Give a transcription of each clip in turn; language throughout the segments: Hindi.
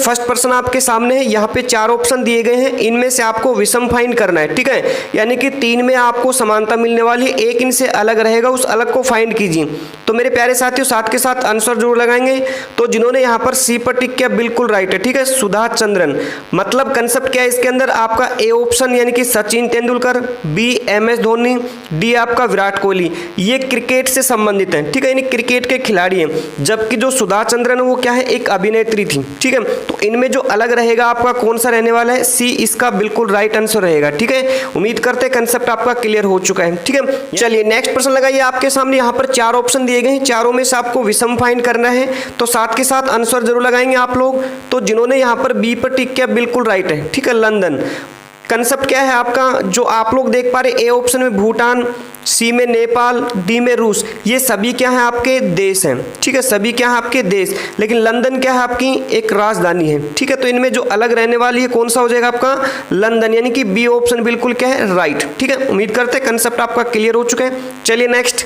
फर्स्ट प्रश्न आपके सामने है, यहाँ पे 4 ऑप्शन दिए गए हैं, इनमें से आपको विषम फाइंड करना है। ठीक है, यानी कि 3 में आपको समानता मिलने वाली है, एक इनसे अलग रहेगा, उस अलग को फाइंड कीजिए। तो मेरे प्यारे साथियों साथ के साथ आंसर जरूर लगाएंगे। तो जिन्होंने यहाँ पर सी पर टिक किया बिल्कुल राइट है। ठीक है, सुधा चंद्रन। मतलब कंसेप्ट क्या है इसके अंदर, आपका ए ऑप्शन यानी कि Sachin Tendulkar, B MS Dhoni, D आपका विराट कोहली, ये क्रिकेट से संबंधित है। ठीक है, यानी क्रिकेट के खिलाड़ी हैं। जबकि जो सुधा चंद्रन है वो क्या है, एक अभिनेत्री थी। ठीक है, तो इनमें जो अलग रहेगा आपका कौन सा रहने वाला है, सी इसका बिल्कुल राइट आंसर रहेगा। ठीक है, उम्मीद करते हैं कंसेप्ट आपका क्लियर हो चुका है। ठीक है, चलिए नेक्स्ट प्रश्न लगाइए आपके सामने। यहाँ पर 4 ऑप्शन दिए गए हैं, चारों में से आपको विषम फाइंड करना है, तो साथ के साथ आंसर जरूर लगाएंगे आप लोग। तो जिन्होंने यहाँ पर बी पर टिक किया बिल्कुल राइट है। ठीक है, लंदन। कंसेप्ट क्या है आपका, जो आप लोग देख पा रहे ए ऑप्शन में भूटान, सी में नेपाल, डी में रूस, ये सभी क्या है आपके देश हैं। ठीक है, सभी क्या है आपके देश, लेकिन लंदन क्या है आपकी एक राजधानी है। ठीक है, तो इनमें जो अलग रहने वाली है कौन सा हो जाएगा आपका, लंदन, यानी कि बी ऑप्शन बिल्कुल क्या है राइट। ठीक है, उम्मीद करते हैं कंसेप्ट आपका क्लियर हो चुका है। चलिए नेक्स्ट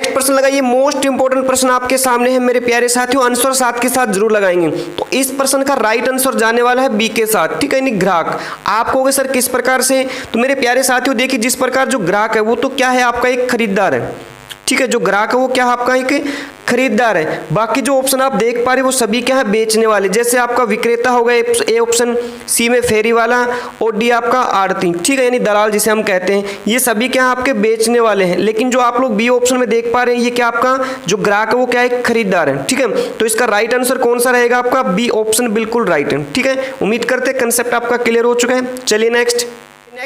प्रश्न लगाइए। मोस्ट इंपोर्टेंट प्रश्न आपके सामने है मेरे प्यारे साथियों, आंसर साथ के साथ जरूर लगाएंगे। तो इस प्रश्न का राइट आंसर जाने वाला है बी के साथ। ठीक है, यानी ग्राहक। आप कहोगे सर किस प्रकार से, तो मेरे प्यारे साथियों देखिए, जिस प्रकार जो ग्राहक है वो तो क्या है आपका एक खरीदार है। ठीक है, जो ग्राहक है वो क्या है आपका एक खरीदार है। बाकी जो ऑप्शन आप देख पा रहे वो सभी क्या है बेचने वाले, जैसे आपका विक्रेता होगा ए ऑप्शन, सी में फेरी वाला, और डी आपका आड़ती। ठीक है, यानी दलाल जिसे हम कहते हैं, ये सभी क्या आपके बेचने वाले हैं। लेकिन जो आप लोग बी ऑप्शन में देख पा रहे हैं ये क्या आपका जो ग्राहक है वो क्या है खरीदार है। ठीक है, तो इसका राइट आंसर कौन सा रहेगा आपका, बी ऑप्शन बिल्कुल राइट है। ठीक है, उम्मीद करते हैं कंसेप्ट आपका क्लियर हो चुका है। चलिए नेक्स्ट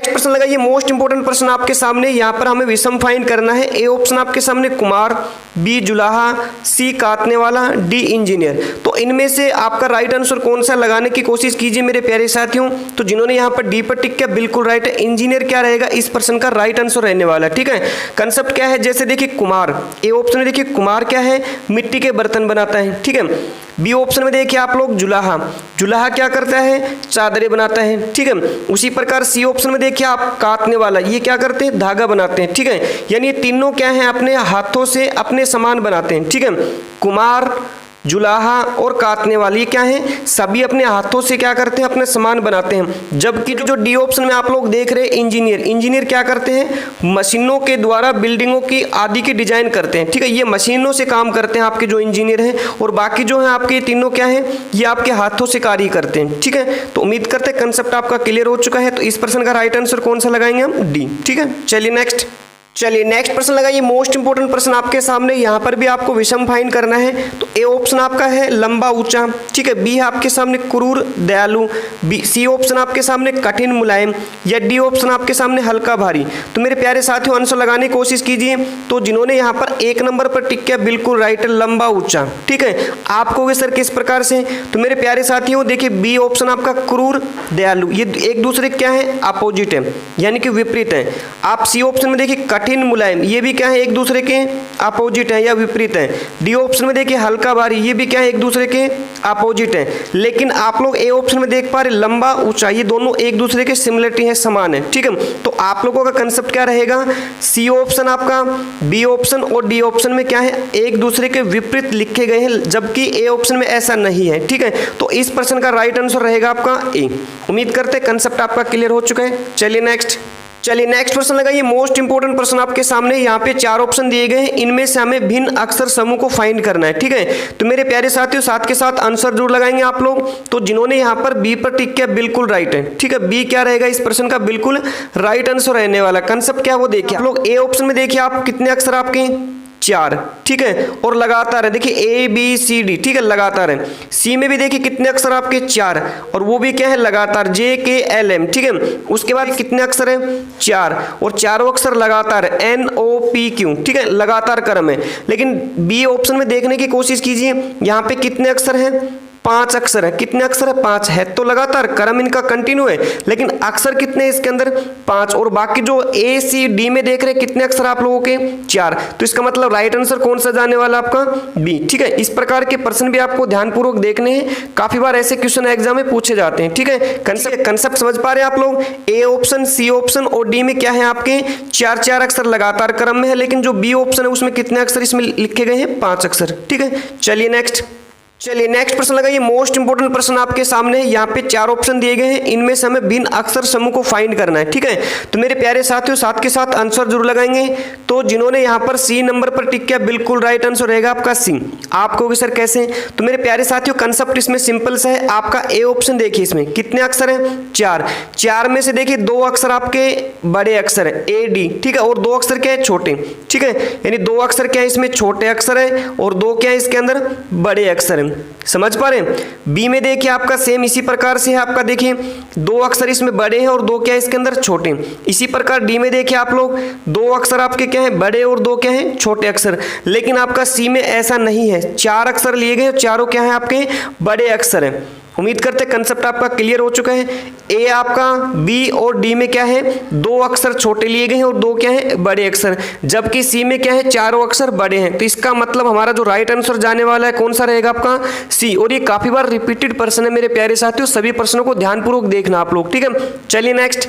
प्रश्न लगाइए। मोस्ट इंपोर्टेंट प्रश्न आपके सामने, यहाँ पर हमें विषम फाइंड करना है। ए ऑप्शन आपके सामने कुमार, बी जुलाहा, सी काटने वाला, डी इंजीनियर। तो इनमें से आपका राइट आंसर कौन सा लगाने की कोशिश कीजिए मेरे प्यारे साथियों। तो जिन्होंने यहाँ पर डी पर टिक किया बिल्कुल राइट है, इंजीनियर क्या रहेगा इस प्रश्न का राइट आंसर रहने वाला है। ठीक है, कंसेप्ट क्या है, जैसे देखिए कुमार, ए ऑप्शन में देखिए कुमार क्या है मिट्टी के बर्तन बनाता है। ठीक है, बी ऑप्शन में देखिए आप लोग जुलाहा, जुलाहा क्या करता है चादरें बनाता है। ठीक है, उसी प्रकार सी ऑप्शन में देखिए आप काटने वाला, ये क्या करते हैं धागा बनाते हैं। ठीक है, यानी ये तीनों क्या है अपने हाथों से अपने सामान बनाते हैं। ठीक है, कुमार, जुलाहा और काटने वाली क्या है सभी अपने हाथों से क्या करते हैं अपने सामान बनाते हैं। जबकि जो डी ऑप्शन में आप लोग देख रहे हैं इंजीनियर, इंजीनियर क्या करते हैं मशीनों के द्वारा बिल्डिंगों की आदि की डिजाइन करते हैं। ठीक है, ये मशीनों से काम करते हैं आपके जो इंजीनियर हैं, और बाकी जो है आपके तीनों क्या है ये आपके हाथों से कार्य करते हैं। ठीक है, तो उम्मीद करते हैं कंसेप्ट आपका क्लियर हो चुका है। तो इस प्रश्न का राइट आंसर कौन सा लगाएंगे हम, डी। ठीक है, चलिए नेक्स्ट प्रश्न लगाइए। मोस्ट इंपोर्टेंट प्रश्न आपके सामने, यहाँ पर भी आपको विषम फाइंड करना है। तो ए ऑप्शन आपका है लंबा ऊंचा। ठीक है, बी है आपके सामने क्रूर दयालु, बी सी ऑप्शन आपके सामने कठिन मुलायम, या डी ऑप्शन आपके सामने हल्का भारी। तो मेरे प्यारे साथियों आंसर लगाने की कोशिश कीजिए। तो जिन्होंने यहाँ पर 1 नंबर पर टिक किया बिल्कुल राइट है लंबा ऊंचा। ठीक है, आप कहोगे सर किस प्रकार से, तो मेरे प्यारे साथियों देखिए बी ऑप्शन आपका क्रूर दयालु, ये एक दूसरे क्या है अपोजिट है, यानी कि विपरीत है। आप सी ऑप्शन में देखिए कठिन मुलायम, ये भी क्या है एक दूसरे के अपोजिट है या विपरीत है। डी ऑप्शन में देखिए हल्का भारी, ये भी क्या है एक दूसरे के अपोजिट है। लेकिन आप लोग ए ऑप्शन में देख पा रहे लंबा ऊंचा, ये दोनों एक दूसरे के सिमिलरिटी है, समान है। ठीक है, तो आप लोगों का कंसेप्ट क्या रहेगा, सी ऑप्शन आपका, बी ऑप्शन और डी ऑप्शन में क्या है एक दूसरे के विपरीत लिखे गए हैं, जबकि ए ऑप्शन में ऐसा नहीं है। ठीक है, तो इस प्रश्न का राइट आंसर रहेगा आपका ए। उम्मीद करते हैं कंसेप्ट आपका क्लियर हो चुका है। चलिए नेक्स्ट प्रश्न लगाइए। मोस्ट इंपोर्टेंट प्रश्न आपके सामने, यहाँ पे 4 ऑप्शन दिए गए हैं, इनमें से हमें भिन्न अक्षर समूह को फाइंड करना है। ठीक है, तो मेरे प्यारे साथियों साथ के साथ आंसर जरूर लगाएंगे आप लोग। तो जिन्होंने यहाँ पर बी पर टिक किया बिल्कुल राइट है। ठीक है, बी क्या रहेगा इस प्रश्न का बिल्कुल राइट आंसर रहने वाला। कंसेप्ट क्या वो देखिए आप लोग, ए ऑप्शन में देखिए आप कितने अक्षर आपके 4। ठीक है, और लगातार है देखिए ए बी सी डी। ठीक है, लगातार है। सी में भी देखिए कितने अक्षर आपके 4, और वो भी क्या है लगातार जे के एल एम। ठीक है, उसके बाद कितने अक्षर है 4, और चारों अक्षर लगातार है एन ओ पी क्यू। ठीक है, लगातार क्रम है। लेकिन बी ऑप्शन में देखने की कोशिश कीजिए, यहाँ पे कितने अक्षर हैं 5 अक्षर है। कितने अक्षर है 5 है, तो लगातार क्रम इनका कंटिन्यू है, लेकिन अक्षर कितने इसके अंदर 5, और बाकी जो ए सी डी में देख रहे हैं कितने अक्षर आप लोगों के 4। तो इसका मतलब राइट आंसर कौन सा जाने वाला आपका बी। ठीक है, इस प्रकार के प्रश्न भी आपको ध्यानपूर्वक देखने हैं, काफी बार ऐसे क्वेश्चन एग्जाम में पूछे जाते हैं। ठीक है, कंसेप्ट समझ पा रहे हैं आप लोग। ए ऑप्शन, सी ऑप्शन और डी में क्या है आपके 4 अक्षर लगातार क्रम में है, लेकिन जो बी ऑप्शन है उसमें कितने अक्षर इसमें लिखे गए हैं 5 अक्षर। ठीक है, चलिए चलिए नेक्स्ट प्रश्न लगाइए। मोस्ट इंपोर्टेंट प्रश्न आपके सामने है। यहाँ पे 4 ऑप्शन दिए गए हैं, इनमें से हमें भिन्न अक्षर समूह को फाइंड करना है, ठीक है। तो मेरे प्यारे साथियों साथ के साथ आंसर जरूर लगाएंगे। तो जिन्होंने यहाँ पर सी नंबर पर टिक किया, बिल्कुल राइट आंसर रहेगा आपका सी। आप कहोगे सर कैसे? तो मेरे प्यारे साथियों कंसेप्ट इसमें सिंपल सा है। आपका ए ऑप्शन देखिए, इसमें कितने अक्षर हैं? 4 में से देखिए 2 अक्षर आपके बड़े अक्षर है ए डी, ठीक है, और 2 अक्षर क्या है? छोटे, ठीक है। यानी 2 अक्षर क्या है इसमें? छोटे अक्षर है, और 2 क्या है इसके अंदर? बड़े अक्षर है। समझ पा रहे हैं? बी में देखिए आपका सेम इसी प्रकार से है। आपका देखिए 2 अक्षर इसमें बड़े हैं और 2 क्या है इसके अंदर? छोटे। इसी प्रकार डी में देखिए आप लोग 2 अक्षर आपके क्या है? बड़े, और 2 क्या है? छोटे अक्षर। लेकिन आपका सी में ऐसा नहीं है, 4 अक्षर लिए गए, चारों क्या है आपके? बड़े अक्षर है। उम्मीद करते हैं कंसेप्ट आपका क्लियर हो चुका है। ए आपका, बी और डी में क्या है? 2 अक्षर छोटे लिए गए हैं और 2 क्या है? बड़े अक्षर। जबकि सी में क्या है? चारों अक्षर बड़े हैं। तो इसका मतलब हमारा जो राइट आंसर जाने वाला है कौन सा रहेगा आपका? सी। और ये काफी बार रिपीटेड प्रश्न है मेरे प्यारे साथियों, सभी प्रश्नों को ध्यानपूर्वक देखना आप लोग, ठीक है। चलिए नेक्स्ट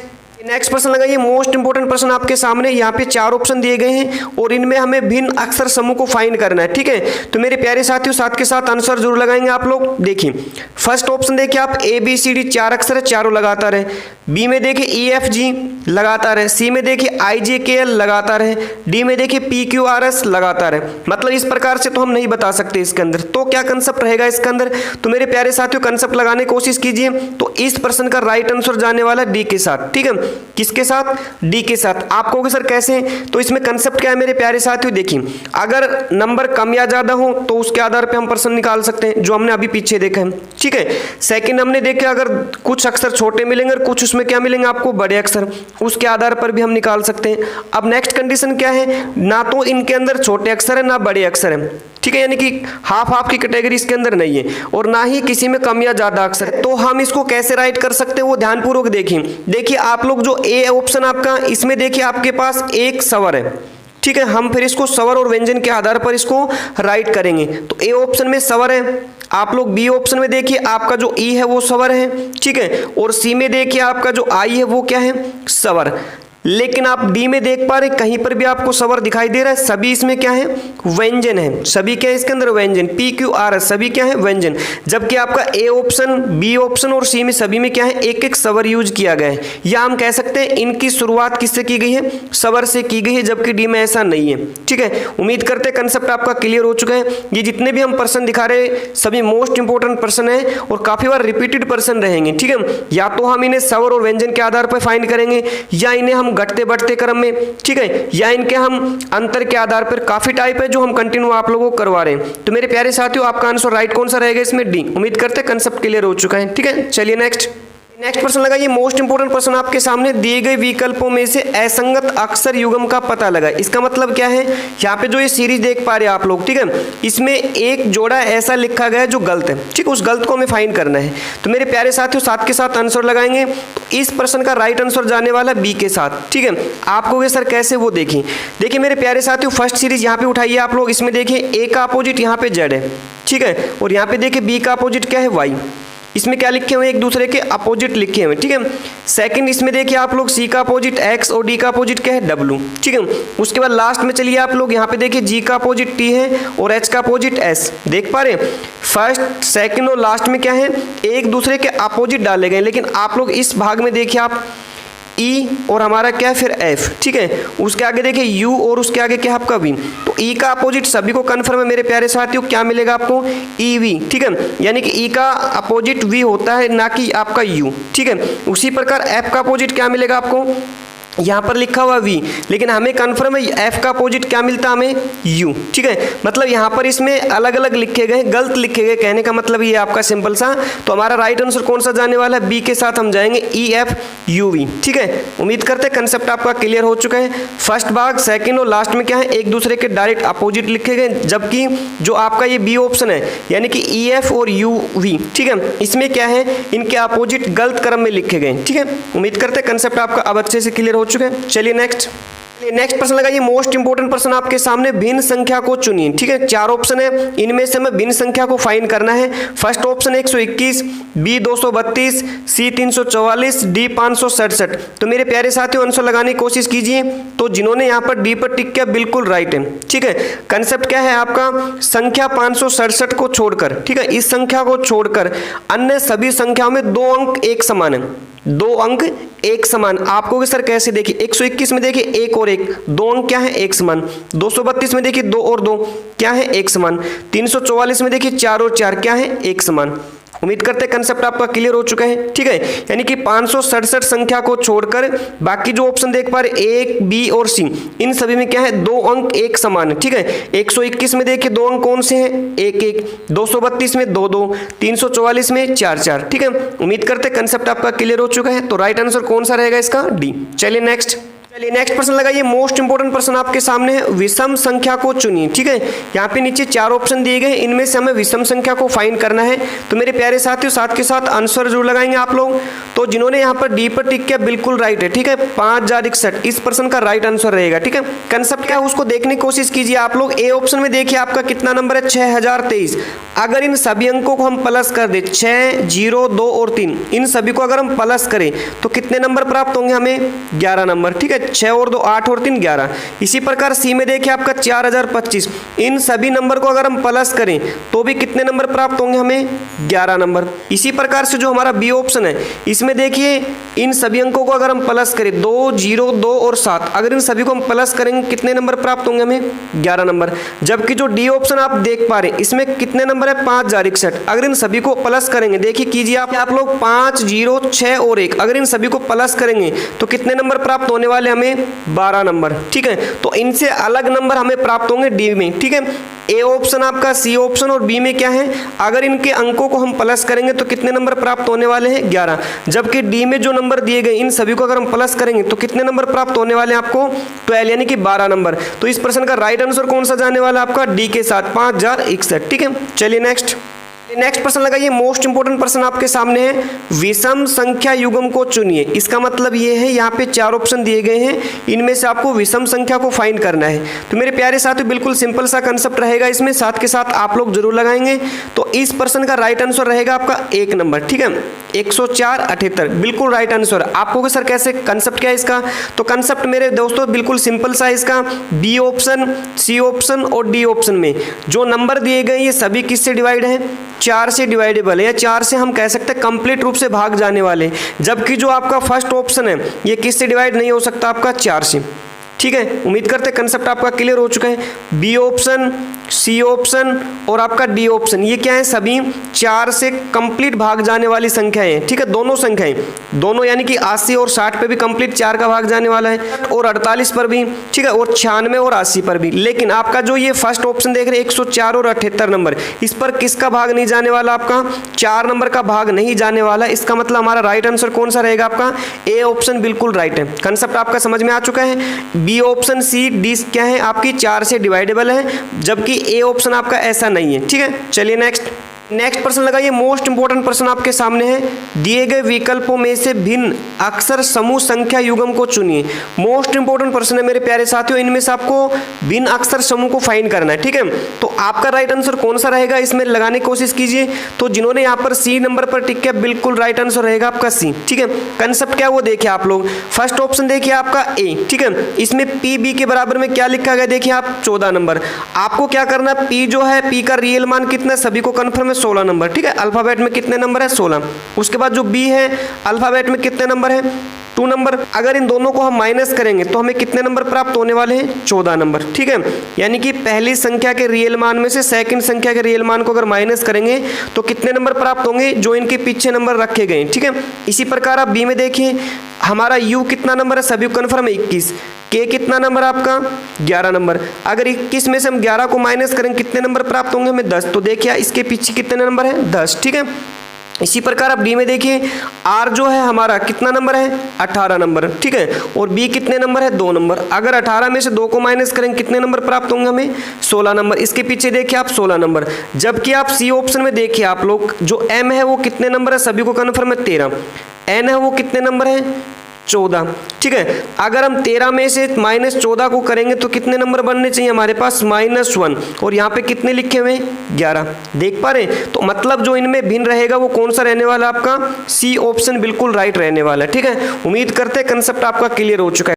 प्रश्न लगाइए। मोस्ट इंपोर्टेंट प्रश्न आपके सामने। यहाँ पे 4 ऑप्शन दिए गए हैं और इनमें हमें भिन्न अक्षर समूह को फाइंड करना है, ठीक है। तो मेरे प्यारे साथियों साथ के साथ आंसर जरूर लगाएंगे आप लोग। देखिए फर्स्ट ऑप्शन देखिए आप, ए बी सी डी 4 अक्षर है, चारों लगातार है। बी में देखिए ई एफ जी लगातार है। सी में देखिए आई जे के एल लगातार है। डी में देखिए पी क्यू आर एस लगातार है। मतलब इस प्रकार से तो हम नहीं बता सकते इसके अंदर। तो क्या कंसेप्ट रहेगा इसके अंदर? तो मेरे प्यारे साथियों कंसेप्ट लगाने की कोशिश कीजिए। तो इस प्रश्न का राइट आंसर जाने वाला डी के साथ, ठीक है। किसके साथ? डी के साथ। आप कहोगे सर कैसे? तो इसमें कंसेप्ट क्या है मेरे प्यारे साथियों? देखिए अगर नंबर कम या ज्यादा हो तो उसके आधार पे हम प्रश्न निकाल सकते हैं, जो हमने अभी पीछे देखा है, ठीक है। सेकंड हमने देखा अगर कुछ अक्षर छोटे मिलेंगे और कुछ उसमें क्या मिलेंगे आपको? बड़े अक्षर, उसके आधार पर भी हम निकाल सकते हैं। अब नेक्स्ट कंडीशन क्या है? ना तो इनके अंदर छोटे अक्षर है ना बड़े अक्षर है, ठीक है। यानी कि हाफ की कैटेगरी इसके अंदर नहीं है, और ना ही किसी में कम या ज्यादा अक्षर है। तो हम इसको कैसे राइट कर सकते हैं वो ध्यानपूर्वक देखिए आप लोग। जो ए ऑप्शन आपका, इसमें देखिए आपके पास एक स्वर है, ठीक है। हम फिर इसको स्वर और व्यंजन के आधार पर इसको राइट करेंगे। तो ए ऑप्शन में स्वर है। आप लोग बी ऑप्शन में देखिए आपका जो ई है वो स्वर है, ठीक है। और सी में देखिए आपका जो आई है वो क्या है? स्वर। लेकिन आप डी में देख पा रहे कहीं पर भी आपको स्वर दिखाई दे रहा है? सभी इसमें क्या है? व्यंजन है। सभी क्या है इसके अंदर? व्यंजन। पी क्यू आर एस सभी क्या है? व्यंजन। जबकि आपका ए ऑप्शन, बी ऑप्शन और सी में सभी में क्या है? एक एक स्वर यूज किया गया है। या हम कह सकते हैं इनकी शुरुआत किससे की गई है? स्वर से की गई है, जबकि डी में ऐसा नहीं है, ठीक है। उम्मीद करते हैं कंसेप्ट आपका क्लियर हो चुका है। ये जितने भी हम प्रश्न दिखा रहे हैं सभी मोस्ट इंपोर्टेंट प्रश्न है और काफी बार रिपीटेड प्रश्न रहेंगे, ठीक है। या तो हम इन्हें स्वर और व्यंजन के आधार पर फाइंड करेंगे, या इन्हें हम घटते बढ़ते क्रम में, ठीक है, या इनके हम अंतर के आधार पर। काफी टाइप है जो हम कंटिन्यू आप लोगों को करवा रहे हैं। तो मेरे प्यारे साथियों आपका आंसर राइट कौन सा रहेगा इसमें? डी। उम्मीद करते हैं कंसेप्ट क्लियर हो चुका है, ठीक है। चलिए नेक्स्ट प्रश्न लगाइए। मोस्ट इंपोर्टेंट प्रश्न आपके सामने। दिए गए विकल्पों में से असंगत अक्षर युग्म का पता लगाए। इसका मतलब क्या है? यहाँ पे जो ये सीरीज देख पा रहे हैं आप लोग, ठीक है, इसमें एक जोड़ा ऐसा लिखा गया है जो गलत है, ठीक। उस गलत को हमें फाइंड करना है। तो मेरे प्यारे साथियों साथ के साथ आंसर लगाएंगे। तो इस प्रश्न का राइट आंसर जाने वाला बी के साथ, ठीक है। आप कहोगे सर कैसे? वो देखिए मेरे प्यारे साथियों फर्स्ट सीरीज यहाँ पे उठाइए आप लोग। इसमें देखिए ए का अपोजिट यहाँ पे जेड है, ठीक है, और यहाँ पे देखिए बी का अपोजिट क्या है? वाई। इसमें क्या लिखे हुए? एक दूसरे के अपोजिट लिखे हुए, ठीक है। सेकंड इसमें देखिए आप लोग सी का अपोजिट एक्स और डी का अपोजिट क्या है? डब्ल्यू, ठीक है। उसके बाद लास्ट में चलिए आप लोग यहाँ पे देखिए जी का अपोजिट टी है और एच का अपोजिट एस। देख पा रहे हैं? फर्स्ट सेकंड और लास्ट में क्या है? एक दूसरे के अपोजिट डाले गए। लेकिन आप लोग इस भाग में देखिए आप ई और हमारा क्या है फिर एफ, ठीक है। उसके आगे देखिए यू और उसके आगे क्या है आपका वी। तो ई का अपोजिट सभी को कन्फर्म है मेरे प्यारे साथियों, क्या मिलेगा आपको? ई वी, ठीक है। यानी कि ई का अपोजिट वी होता है, ना कि आपका यू, ठीक है। उसी प्रकार एफ का अपोजिट क्या मिलेगा आपको? यहाँ पर लिखा हुआ वी, लेकिन हमें कन्फर्म है एफ का अपोजिट क्या मिलता है हमें? यू, ठीक है। मतलब यहाँ पर इसमें अलग अलग लिखे गए, गलत लिखे गए, कहने का मतलब ये आपका सिंपल सा। तो हमारा राइट आंसर कौन सा जाने वाला है? बी के साथ हम जाएंगे ई एफ यू वी, ठीक है। उम्मीद करते हैं कंसेप्ट आपका क्लियर हो चुका है। फर्स्ट भाग, सेकंड और लास्ट में क्या है? एक दूसरे के डायरेक्ट अपोजिट लिखे गए। जबकि जो आपका ये बी ऑप्शन है यानी कि ई एफ और यू वी, ठीक है, इसमें क्या है? इनके अपोजिट गलत क्रम में लिखे गए, ठीक है। उम्मीद करते हैं कंसेप्ट आपका अब अच्छे से क्लियर हो चुके हैं। चलिए नेक्स्ट प्रश्न लगाइए, मोस्ट इंपोर्टेंट प्रश्न आपके सामने, भिन्न संख्या को चुनिए। ठीक है, 4 ऑप्शन है, इनमें से हमें भिन्न संख्या को फाइंड करना है। फर्स्ट ऑप्शन 121, बी 232, सी 344, डी 567। तो मेरे प्यारे साथियों आंसर लगाने की कोशिश कीजिए। तो जिन्होंने यहाँ पर डी पर टिक किया बिल्कुल राइट है। ठीक है, कंसेप्ट क्या है आपका, संख्या 567 को छोड़कर, ठीक है, इस संख्या को छोड़कर अन्य सभी संख्याओं में 2 अंक एक समान है, 2 अंक एक समान। आपको सर कैसे, देखिए 121 में देखिए 1 और 1, 2 अंक क्या है एक समान। 232 में देखिए 2 और 2 क्या है एक समान। 344 में देखिए 4 और 4 क्या है एक समान। उम्मीद करते हैं कंसेप्ट आपका क्लियर हो चुका है। ठीक है, यानी कि 567 संख्या को छोड़कर बाकी जो ऑप्शन देख पा रहे ए, बी और सी, इन सभी में क्या है 2 अंक एक समान है। ठीक है, 121 में देखिए 2 अंक कौन से हैं, 1 1, 232 में 2 2, 344 में 4 4। ठीक है, उम्मीद करते हैं कंसेप्ट आपका क्लियर हो चुका है। तो राइट आंसर कौन सा रहेगा इसका, डी। चलिए नेक्स्ट प्रश्न लगाइए, मोस्ट इंपोर्टेंट प्रश्न आपके सामने है, विषम संख्या को चुनिए। ठीक है, यहाँ पे नीचे 4 ऑप्शन दिए गए, इनमें से हमें विषम संख्या को फाइंड करना है। तो मेरे प्यारे साथियों साथ के साथ आंसर जरूर लगाएंगे आप लोग। तो जिन्होंने यहाँ पर डी पर टिक किया बिल्कुल राइट है। ठीक है, 5061 इस प्रश्न का राइट आंसर रहेगा। ठीक है, कंसेप्ट क्या है उसको देखने की कोशिश कीजिए आप लोग। ए ऑप्शन में देखिए आपका कितना नंबर है, 6023। अगर इन सभी अंकों को हम प्लस कर दे, 6, 0, 2 और 3, इन सभी को अगर हम प्लस करें तो कितने नंबर प्राप्त होंगे हमें, 11 नंबर। ठीक है, 6 और 2 8 और 3 11। इसी प्रकार सी में देखिए आपका 4025, इन सभी नंबर को अगर हम प्लस करें तो भी कितने नंबर प्राप्त होंगे हमें, 11 नंबर। इसी प्रकार से जो हमारा बी ऑप्शन है, इसमें देखिए इन सभी अंकों को अगर हम प्लस करें, 2, 0, 2 और 7, अगर इन सभी को हम प्लस करेंगे कितने नंबर प्राप्त होंगे हमें, 11 नंबर। जबकि जो डी ऑप्शन आप देख पा रहे हैं इसमें कितने नंबर है, 5061। अगर इन सभी को प्लस करेंगे, देखिए कीजिए आप लोग 5, 0, 6 और 1, अगर इन सभी को प्लस करेंगे तो कितने नंबर प्राप्त होने वाले हमें, 12 नंबर। ठीक है, तो इनसे अलग नंबर हमें प्राप्त होंगे डी में। ठीक है, ए ऑप्शन आपका, सी ऑप्शन और बी में क्या है, अगर इनके अंकों को हम प्लस करेंगे तो कितने नंबर प्राप्त होने वाले हैं, 11। जबकि डी में जो नंबर दिए गए इन सभी को अगर हम प्लस करेंगे तो कितने नंबर प्राप्त होने वाले हैं आपको, 12 यानी कि 12 नंबर। तो इस प्रश्न का राइट आंसर कौन सा जाने वाला आपका, डी के साथ, 5061। ठीक है, चलिए नेक्स्ट प्रश्न लगाइए, मोस्ट इंपोर्टेंट प्रश्न आपके सामने है, विषम संख्या युग्म को चुनिए। इसका मतलब ये है यहाँ पे 4 ऑप्शन दिए गए हैं, इनमें से आपको विषम संख्या को फाइंड करना है। तो मेरे प्यारे साथियों बिल्कुल सिंपल सा कंसेप्ट रहेगा इसमें, साथ के साथ आप लोग जरूर लगाएंगे। तो इस प्रश्न का राइट आंसर रहेगा आपका 1 नंबर। ठीक है, 10478 बिल्कुल राइट आंसर। आपको सर कैसे, कंसेप्ट क्या है इसका, तो कंसेप्ट मेरे दोस्तों बिल्कुल सिंपल सा है इसका। बी ऑप्शन, सी ऑप्शन और डी ऑप्शन में जो नंबर दिए गए ये सभी किससे डिवाइड है, 4 से डिवाइडेबल है, या 4 से हम कह सकते हैं कंप्लीट रूप से भाग जाने वाले। जबकि जो आपका फर्स्ट ऑप्शन है ये किससे डिवाइड नहीं हो सकता, आपका 4 से। ठीक है, उम्मीद करते हैं कंसेप्ट आपका क्लियर हो चुका है। बी ऑप्शन, सी ऑप्शन और आपका डी ऑप्शन ये क्या है, सभी 4 से कंप्लीट भाग जाने वाली संख्याएं हैं। ठीक है, दोनों संख्याएं, दोनों यानी कि 80 और 60 पे भी कंप्लीट 4 का भाग जाने वाला है, और 48 पर भी। ठीक है, और 96 और 80 पर भी। लेकिन आपका जो ये फर्स्ट ऑप्शन देख रहे हैं 104 और 78 नंबर, इस पर किसका भाग नहीं जाने वाला, आपका 4 नंबर का भाग नहीं जाने वाला। इसका मतलब हमारा राइट आंसर कौन सा रहेगा, आपका ए ऑप्शन बिल्कुल राइट है। कंसेप्ट आपका समझ में आ चुका है। बी ऑप्शन, सी, डी क्या है आपकी 4 से डिवाइडेबल है, जबकि ए ऑप्शन आपका ऐसा नहीं है। ठीक है, चलिए नेक्स्ट प्रश्न लगाइए, मोस्ट इंपोर्टेंट प्रश्न आपके सामने है, दिए गए विकल्पों में से भिन्न अक्षर समूह संख्या युग्म को चुनिए। मोस्ट इंपोर्टेंट प्रश्न है मेरे प्यारे साथियों, इनमें से आपको भिन्न अक्षर समूह को फाइंड करना है। ठीक है, तो आपका राइट आंसर कौन सा रहेगा इसमें लगाने की कोशिश कीजिए। तो जिन्होंने यहाँ पर सी नंबर पर टिक किया बिल्कुल राइट आंसर रहेगा आपका सी। ठीक है, कंसेप्ट क्या वो देखिए आप लोग। फर्स्ट ऑप्शन देखिए आपका ए। ठीक है, इसमें पी बी के बराबर में क्या लिखा गया देखिए आप, 14 नंबर। आपको क्या करना, पी जो है, पी का रियल मान कितना, सभी को कन्फर्म है 16 नंबर। ठीक है, अल्फाबेट में कितने नंबर है, 16। उसके बाद जो बी है अल्फाबेट में कितने नंबर है, 2 नंबर। अगर इन दोनों को हम माइनस करेंगे तो हमें कितने नंबर प्राप्त होने वाले हैं, 14 नंबर। ठीक है, यानी कि पहली संख्या के रियल मान में से सेकंड संख्या के रियल मान को अगर माइनस करेंगे तो कितने नंबर प्राप्त होंगे, जो इनके पीछे नंबर रखे गए। ठीक है, इसी प्रकार आप बी में देखिए, हमारा यू कितना नंबर है, सभी कन्फर्म है 21। के कितना नंबर आपका, 11 नंबर। अगर 21 में से हम 11 को माइनस करेंगे कितने नंबर प्राप्त होंगे हमें, 10। तो देखिए इसके पीछे कितने नंबर है, 10। ठीक है, इसी प्रकार आप डी में देखिए, आर जो है हमारा कितना नंबर है, 18 नंबर। ठीक है, और बी कितने नंबर है, 2 नंबर। अगर 18 में से 2 को माइनस करेंगे कितने नंबर प्राप्त होंगे हमें, 16 नंबर। इसके पीछे देखिए आप 16 नंबर। जबकि आप सी ऑप्शन में देखिए आप लोग, जो एम है वो कितने नंबर है, सभी को कन्फर्म है 13। एन है वो कितने नंबर है, 14, ठीक है। अगर हम 13 में से -14 को करेंगे तो कितने नंबर बनने चाहिए हमारे पास? -1, और यहाँ पे कितने लिखे हुए हैं? 11। देख पा रहे हैं? तो मतलब जो इनमें भिन्न रहेगा वो कौन सा रहने वाला? आपका सी ऑप्शन बिल्कुल राइट रहने वाला है, ठीक है। उम्मीद करते हैं कंसेप्ट आपका क्लियर हो चुका है।